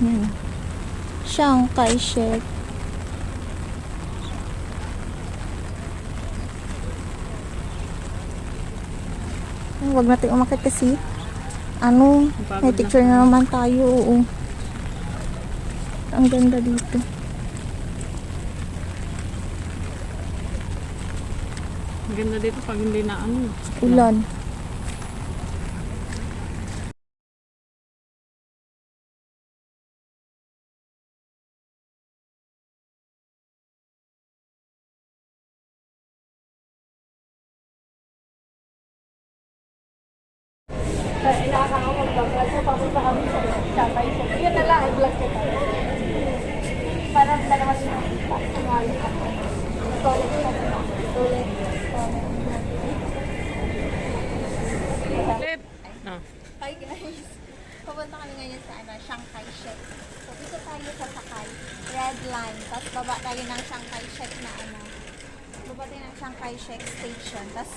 Yan. Chiang Kai-shek. Huwag natin umakit kasi may picture na naman tayo. Oo. Ang ganda dito. Ang ganda dito pag hindi na Ulan. Inaasahan ko mag-vlog. So, papunta kami sa Shanghai. Yun na lang, i-vlog ko tayo. Parang dalawa siya. Sumali ako. Toilet siya. Toilet. Hi guys! Pupunta kami ngayon sa Chiang Kai-shek. So, dito tayo sasakay. Red line. Tapos baba tayo ng Chiang Kai-shek na Baba tayo ng Chiang Kai-shek station. Tapos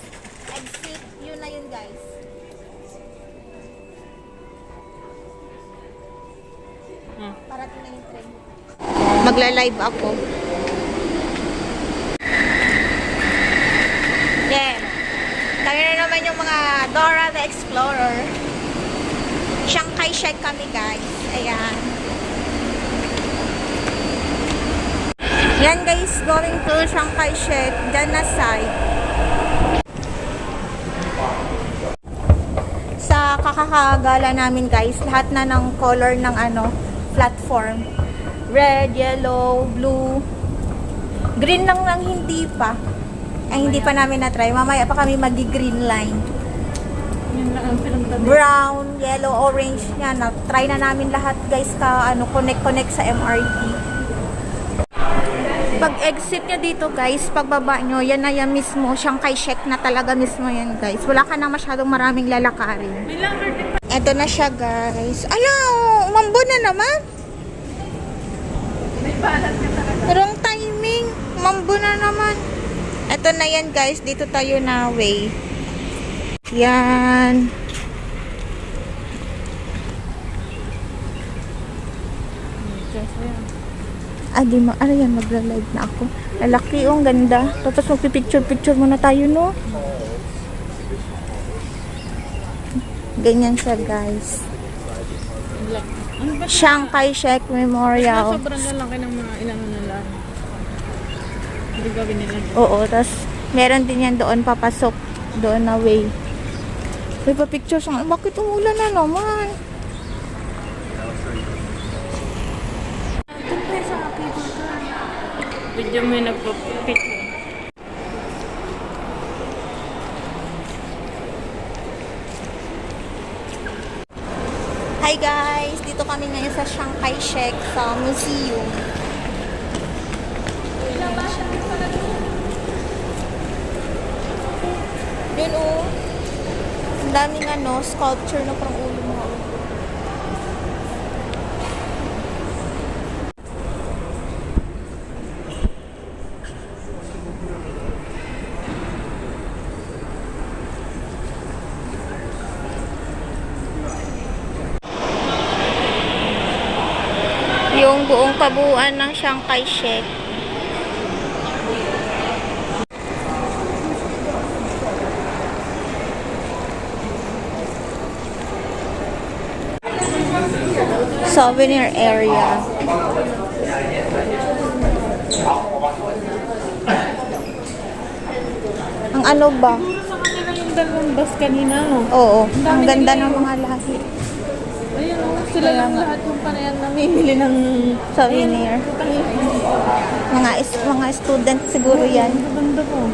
exit. Yun na yun guys. Parating na yung train. Magla-live ako. Yeah. Tayo na naman yung mga Dora the Explorer. Chiang Kai-shek kami guys. Ayan. Yan guys, going to Chiang Kai-shek. Diyan na side. Sa kakakagala namin guys, lahat na ng color ng platform. Red, yellow, blue. Green lang hindi pa. Ay, hindi pa namin na-try. Mamaya pa kami mag-green line. Brown, yellow, orange. Yan, na-try na namin lahat guys connect sa MRT. Pag exit nyo dito guys, pagbaba nyo, yan na yan mismo, Chiang Kai-shek na talaga mismo yan guys. Wala ka na masyadong maraming lalakarin. Eto na siya guys. Ala, umambo na naman. May balat ka talaga. Wrong timing. Umambo na naman. Eto na yan guys, dito tayo na way. Yan. Ano yan, magla-live na ako. Lalaki, ang ganda. Tapos magpipicture-picture muna tayo, no? Ganyan siya, guys. Chiang Kai-shek Memorial. Sobrang lalaki ng mga ilang lang. Hindi gawin nila. Oo, tapos meron din yan doon papasok. Doon na way. May pa-picture siya. Bakit umulan na naman? Video mo yung nagpa-picture. Hi guys! Dito kami ngayon sa Chiang Kai-shek sa museum. Yun oh. Ang daming sculpture na parang ulo mo. Yung buong kabuuan ng Chiang Kai-shek. Souvenir area. Ang ano ba? Sa kanila yung dalawang bus kanina, no? Oo, ang ganda ng mga lahi. Ayun, sila lang lahat yung panayan namimili ng Souvenir. Mga student siguro yan. Ang ganda po.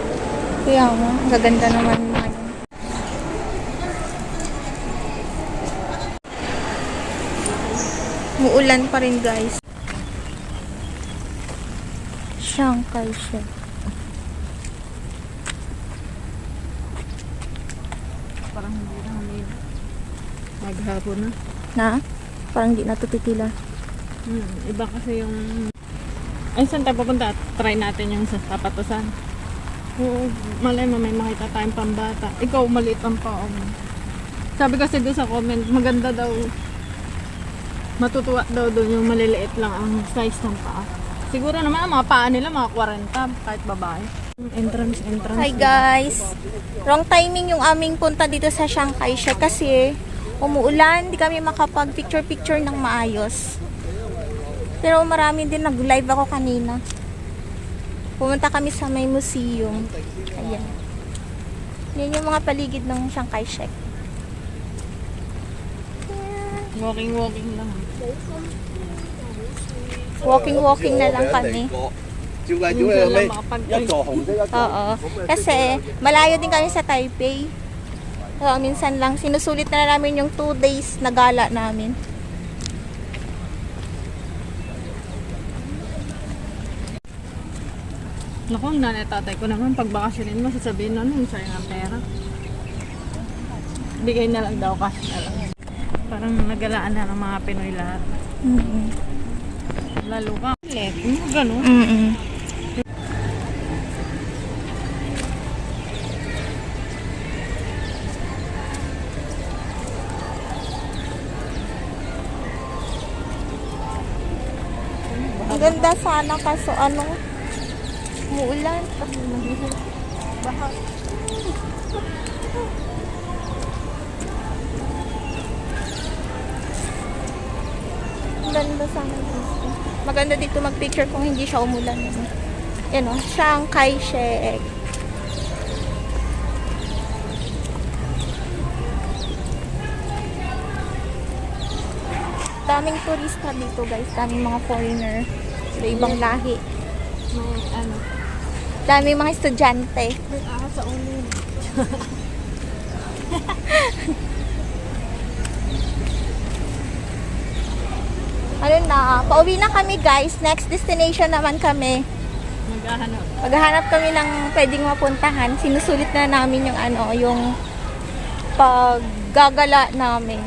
Kaya nga, gaganda naman mga yan. Muulan pa rin guys. Chiang Kai-shek. Parang hindi na kami maghapon na. Na? Parang di natutitila. Iba kasi yung... Ay, saan tayo pupunta? Try natin yung sa Kapatusan. Oo, malay mo may makita tayong pambata. Ikaw, maliit ang paa mo. Sabi kasi doon sa comment, maganda daw. Matutuwa daw doon yung maliliit lang ang size ng paa. Siguro naman ang mga paa nila mga 40 kahit babae. Entrance. Hi guys! Wrong timing yung aming punta dito sa Chiang Kai-shek kasi umuulan, di kami makapag-picture-picture ng maayos. Pero marami din nag-live ako kanina. Pumunta kami sa may museum. Ayan. Yan yung mga paligid ng Chiang Kai-shek. Walking lang. Walking na lang kami. 照計屌你老味，一座紅色一座。 Oo. Kasi malayo din kami sa Taipei. So, minsan lang sinusulit na namin yung 2 days na gala namin. Naku, ang nanay tatay ko naman, pag bakasyonin mo, sasabihin na yung sayang ang pera. Bigay na lang daw, cash na lang. Parang nagalaan na ng mga Pinoy lahat. Lalo ka. Gano'n. Ang ganda sana kaso umuulan. Baha. Ang ganda sana dito. Maganda dito mag-picture kung hindi siya umulan. Yan o, Chiang Kai-shek. Daming turista dito guys, daming mga foreigner. Sa ibang lahi. May ano. Daming mga estudyante. May ahas sa ulo. Ano na, pauwi na kami guys. Next destination naman kami. Maghahanap. Maghahanap kami ng pwedeng mapuntahan. Sinusulit na namin yung yung paggagala namin.